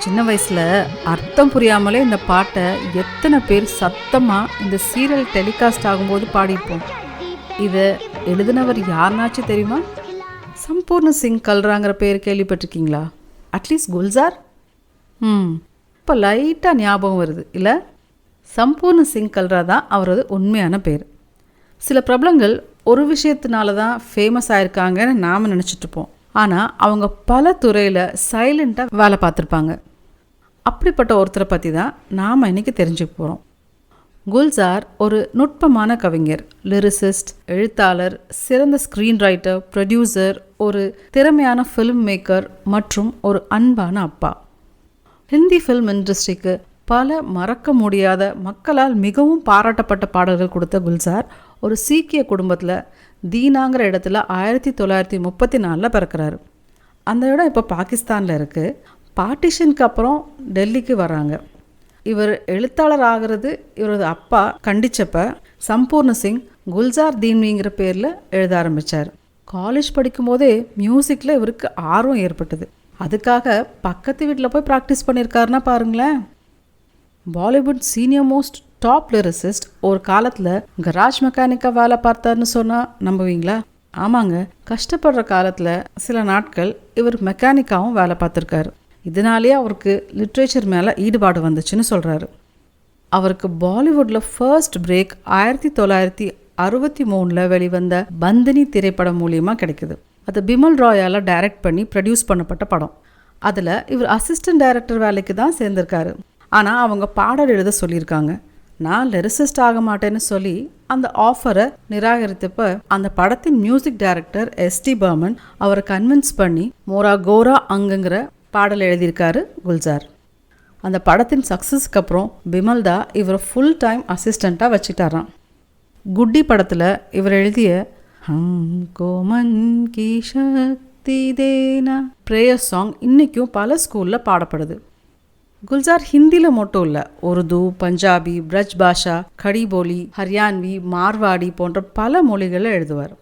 சின்ன வயசில் அர்த்தம் புரியாமலே இந்த பாட்டை எத்தனை பேர் சத்தமாக இந்த சீரியல் டெலிகாஸ்ட் ஆகும்போது பாடியிருப்போம். இதை எழுதினவர் யாருனாச்சும் தெரியுமா? சம்பூர்ண சிங் கல்ராங்கிற பேர் கேள்விப்பட்டிருக்கீங்களா? அட்லீஸ்ட் குல்சார் இப்போ லைட்டாக ஞாபகம் வருது இல்லை? சம்பூர்ண சிங் கல்ரா தான் அவரது உண்மையான பேர். சில பிரபலங்கள் ஒரு விஷயத்தினால தான் ஃபேமஸ் ஆயிருக்காங்கன்னு நாம் நினச்சிட்ருப்போம். ஆனால் அவங்க பல துறையில் சைலண்ட்டாக வேலை பார்த்துருப்பாங்க. அப்படிப்பட்ட ஒருத்தரை பற்றி தான் நாம் இன்றைக்கி தெரிஞ்சுக்க போகிறோம். குல்சார் ஒரு நுட்பமான கவிஞர், லிரிசிஸ்ட், எழுத்தாளர், சிறந்த ஸ்க்ரீன் ரைட்டர், ப்ரொடியூசர், ஒரு திறமையான ஃபிலிம் மேக்கர் மற்றும் ஒரு அன்பான அப்பா. ஹிந்தி ஃபில்ம் இண்டஸ்ட்ரிக்கு பல மறக்க முடியாத, மக்களால் மிகவும் பாராட்டப்பட்ட பாடல்கள் கொடுத்த குல்சார் ஒரு சீக்கிய குடும்பத்தில் தீனாங்கிற இடத்துல 1934 பிறக்கிறாரு. அந்த இடம் இப்போ பாகிஸ்தானில் இருக்குது. பார்ட்டிஷனுக்கு அப்புறம் டெல்லிக்கு வராங்க. இவர் எழுத்தாளர் ஆகிறது இவரது அப்பா கண்டிச்சப்ப சம்பூர்ண சிங் குல்சார் தீன்விங்கிற பேரில் எழுத ஆரம்பித்தார். காலேஜ் படிக்கும்போதே மியூசிக்கில் இவருக்கு ஆர்வம் ஏற்பட்டது. அதுக்காக பக்கத்து வீட்டில் போய் ப்ராக்டிஸ் பண்ணியிருக்காருன்னா பாருங்களேன். Bollywood senior most top lyricist ஒரு காலத்தில் கராஜ் மெக்கானிக்காக வேலை பார்த்தாருன்னு சொன்னால் நம்புவீங்களா? ஆமாங்க, கஷ்டப்படுற காலத்தில் சில நாட்கள் இவர் மெக்கானிக்காகவும் வேலை பார்த்துருக்காரு. இதனாலேயே அவருக்கு லிட்ரேச்சர் மேலே ஈடுபாடு வந்துச்சுன்னு சொல்கிறாரு. அவருக்கு பாலிவுட்டில் ஃபர்ஸ்ட் பிரேக் 1963 வெளிவந்த பந்தினி திரைப்படம் மூலியமாக கிடைக்குது. அது பிமல் ராயால் டைரக்ட் பண்ணி ப்ரொடியூஸ் பண்ணப்பட்ட படம். அதில் இவர் அசிஸ்டன்ட் டைரக்டர் வேலைக்கு தான் சேர்ந்திருக்காரு. ஆனால் அவங்க பாடல் எழுத சொல்லியிருக்காங்க. நான் லிரிசிஸ்ட் ஆக மாட்டேன்னு சொல்லி அந்த ஆஃபரை நிராகரித்தப்ப அந்த படத்தின் மியூசிக் டைரக்டர் S.T. பர்மன் அவரை கன்வின்ஸ் பண்ணி மோரா கோரா அங்குங்கிற பாடல் எழுதியிருக்காரு குல்சார். அந்த படத்தின் சக்ஸஸ்க்கு அப்புறம் பிமல் தா இவரை ஃபுல் டைம் அசிஸ்டண்ட்டாக வச்சுட்டாராம். குட்டி படத்தில் இவர் எழுதிய கோமன் கி சக்தி தேனா ப்ரேயர் சாங் இன்றைக்கும் பல ஸ்கூலில் பாடப்படுது. குல்சார் ஹிந்தியில் மட்டும் இல்லை, உருது, பஞ்சாபி, பிரஜ் பாஷா, கடி போலி, ஹரியான்வி, மார்வாடி போன்ற பல மொழிகளில் எழுதுவார்.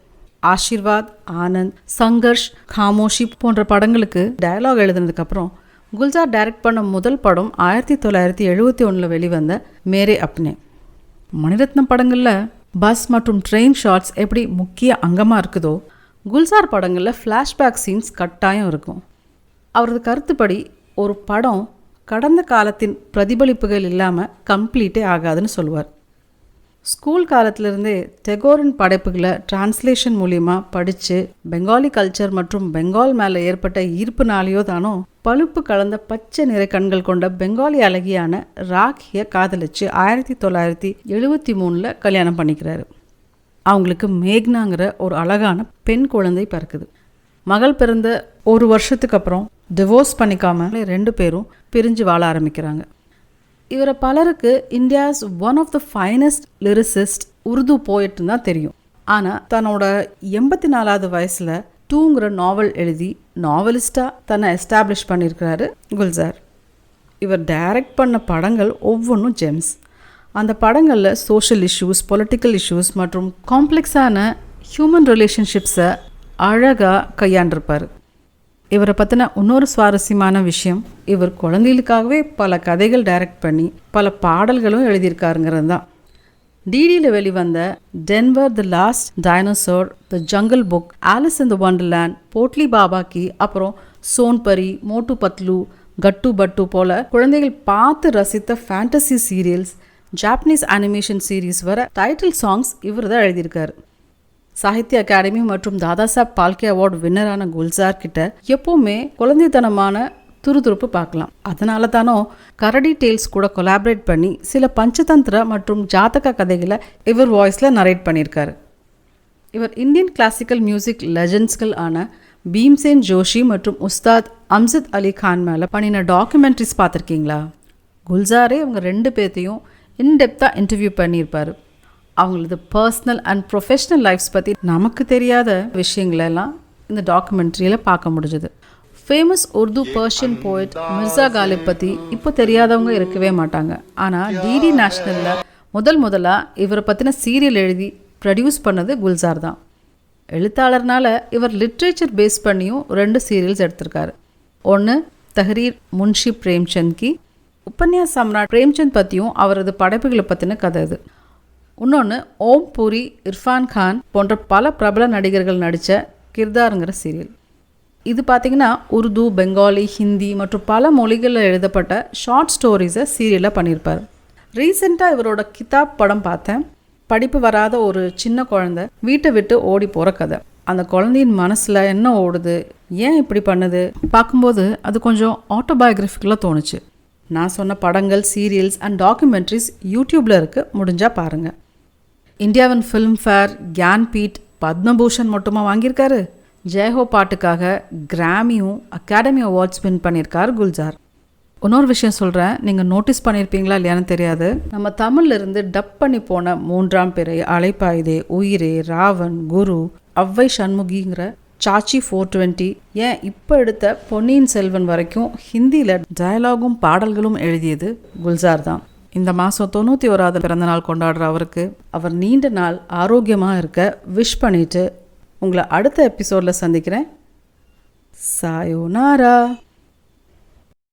ஆஷிர்வாத், ஆனந்த், சங்கர்ஷ், காமோஷி போன்ற படங்களுக்கு டயலாக் எழுதுனதுக்கப்புறம் குல்சார் டைரக்ட் பண்ண முதல் படம் 1971 வெளிவந்த மேரே அப்னே. மணிரத்னம் படங்களில் பஸ் மற்றும் ட்ரெயின் ஷாட்ஸ் எப்படி முக்கிய அங்கமாக இருக்குதோ, குல்சார் படங்களில் ஃப்ளாஷ்பேக் சீன்ஸ் கட்டாயம் இருக்கும். அவரது கருத்துப்படி ஒரு படம் கடந்த காலத்தின் பிரதிபலிப்புகள் இல்லாமல் கம்ப்ளீட்டே ஆகாதுன்னு சொல்லுவார். ஸ்கூல் காலத்திலிருந்தே டெகோரின் படைப்புகளை டிரான்ஸ்லேஷன் மூலியமாக படித்து பெங்காலி கல்ச்சர் மற்றும் பெங்கால் மேலே ஏற்பட்ட ஈர்ப்புனாலேயோ தானோ பழுப்பு கலந்த பச்சை நிற கண்கள் கொண்ட பெங்காலி அழகியான ராக்கியை காதலிச்சு 1973 கல்யாணம் பண்ணிக்கிறாரு. அவங்களுக்கு மேக்னாங்கிற ஒரு அழகான பெண் குழந்தை பிறக்குது. மகள் பிறந்த ஒரு வருஷத்துக்கு அப்புறம் டிவோர்ஸ் பண்ணிக்காம 2 பேரும் பிரிஞ்சு வாழ ஆரம்பிக்கிறாங்க. இவரை பலருக்கு India's one of the finest lyricist, Urdu போயிட்டுன்னு தான் தெரியும். ஆனால் தன்னோட 84வது வயசில் டூங்கிற நாவல் எழுதி நாவலிஸ்டாக தன்னை எஸ்டாப்ளிஷ் பண்ணியிருக்கிறாரு குல்சார். இவர் டைரக்ட் பண்ண படங்கள் ஒவ்வொன்றும் ஜெம்ஸ். அந்த படங்களில் சோஷியல் இஷ்யூஸ், பொலிட்டிக்கல் இஷ்யூஸ் மற்றும் காம்ப்ளெக்ஸான ஹியூமன் ரிலேஷன்ஷிப்ஸை அழகாக கையாண்டிருப்பார். இவரை பற்றின இன்னொரு சுவாரஸ்யமான விஷயம், இவர் குழந்தைகளுக்காகவே பல கதைகள் டைரக்ட் பண்ணி பல பாடல்களும் எழுதியிருக்காருங்கிறது தான். டிடியில் வெளிவந்த Denver, the last dinosaur, the jungle book, Alice in the wonderland, potli Baba கி, அப்புறம் சோன்பரி, மோட்டு பத்லு, கட்டு பட்டு போல குழந்தைகள் பார்த்து ரசித்த fantasy serials, Japanese animation series வர டைட்டில் சாங்ஸ் இவர் தான் எழுதியிருக்காரு. சாகித்ய அகாடமி மற்றும் தாதாசாப் பால்கே அவார்டு வின்னரான குல்சார் கிட்ட எப்போவுமே குழந்தைத்தனமான துருதுருப்பு பார்க்கலாம். அதனால தானோ கரடி டேல்ஸ் கூட கொலாபரேட் பண்ணி சில பஞ்சதந்திர மற்றும் ஜாதக கதைகளை இவர் வாய்ஸில் நரேட் பண்ணியிருக்காரு. இவர் இந்தியன் கிளாசிக்கல் மியூசிக் லெஜண்ட்ஸ்கள் ஆன பீம்சேன் ஜோஷி மற்றும் உஸ்தாத் அம்ஜத் அலி கான் மேலே பண்ணின டாக்குமெண்ட்ரிஸ் பார்த்துருக்கீங்களா? குல்சாரே அவங்க 2 பேர்த்தையும் இன்டெப்த்தாக இன்டர்வியூ பண்ணியிருப்பார். அவங்களது பர்சனல் அண்ட் ப்ரொஃபஷ்னல் லைஃப்ஸ் பற்றி நமக்கு தெரியாத விஷயங்களெல்லாம் இந்த டாக்குமெண்ட்ரியில் பார்க்க முடிஞ்சது. ஃபேமஸ் உருது பர்ஷியன் போய்ட் மிர்சா காலிப் பற்றி இப்போ தெரியாதவங்க இருக்கவே மாட்டாங்க. ஆனால் டிடி நேஷ்னலில் முதலாக இவரை பற்றின சீரியல் எழுதி ப்ரொடியூஸ் பண்ணது குல்சார் தான். எழுத்தாளர்னால இவர் லிட்ரேச்சர் பேஸ் பண்ணியும் 2 சீரியல்ஸ் எடுத்திருக்காரு. ஒன்று தஹரீர் முன்ஷி பிரேம்சந்த் கி, உபன்யாஸ் சம்ராட் பிரேம்சந்த் பற்றியும் அவரது படைப்புகளை பற்றின கதை இது. இன்னொன்று ஓம் பூரி, இர்ஃபான் கான் போன்ற பல பிரபல நடிகர்கள் நடித்த கிர்தாருங்கிற சீரியல். இது பார்த்திங்கன்னா உருது, பெங்காலி, ஹிந்தி மற்றும் பல மொழிகளில் எழுதப்பட்ட ஷார்ட் ஸ்டோரிஸை சீரியலாக பண்ணியிருப்பார். ரீசெண்டாக இவரோட கிதாப் படம் பார்த்தேன். படிப்பு வராத ஒரு சின்ன குழந்தை வீட்டை விட்டு ஓடி போகிற கதை. அந்த குழந்தையின் மனசில் என்ன ஓடுது, ஏன் இப்படி பண்ணுது பார்க்கும்போது அது கொஞ்சம் ஆட்டோபயோகிராஃபிக்கலாக தோணுச்சு. நான் சொன்ன படங்கள், சீரியல்ஸ் அண்ட் டாக்குமெண்ட்ரிஸ் யூடியூப்பில் இருக்குது, முடிஞ்சால் பாருங்கள். இந்தியாவின் ஃபிலிம்ஃபேர், கியான்பீட், பத்மபூஷன் மட்டுமா வாங்கியிருக்காரு. ஜெயஹோ பாட்டுக்காக கிராமியும் அகாடமி அவார்ட்ஸ் வின் பண்ணியிருக்கார் குல்ஜார். இன்னொரு விஷயம் சொல்கிறேன், நீங்கள் நோட்டீஸ் பண்ணியிருப்பீங்களா இல்லையான்னு தெரியாது. நம்ம தமிழ்லேருந்து டப் பண்ணி போன 3ஆம் பிறை, அலைப்பாயுதே, உயிரே, ராவன், குரு, அவ்வை சண்முகிங்கிற சாச்சி 420, ஏன் இப்போ எடுத்த பொன்னியின் செல்வன் வரைக்கும் ஹிந்தியில் டயலாகும் பாடல்களும் எழுதியது குல்ஜார் தான். இந்த மாதம் 91வது பிறந்தநாள் கொண்டாடுற அவருக்கு அவர் நீண்ட நாள் ஆரோக்கியமாக இருக்க விஷ் பண்ணிவிட்டு உங்களை அடுத்த எபிசோடில் சந்திக்கிறேன். சாயோனாரா.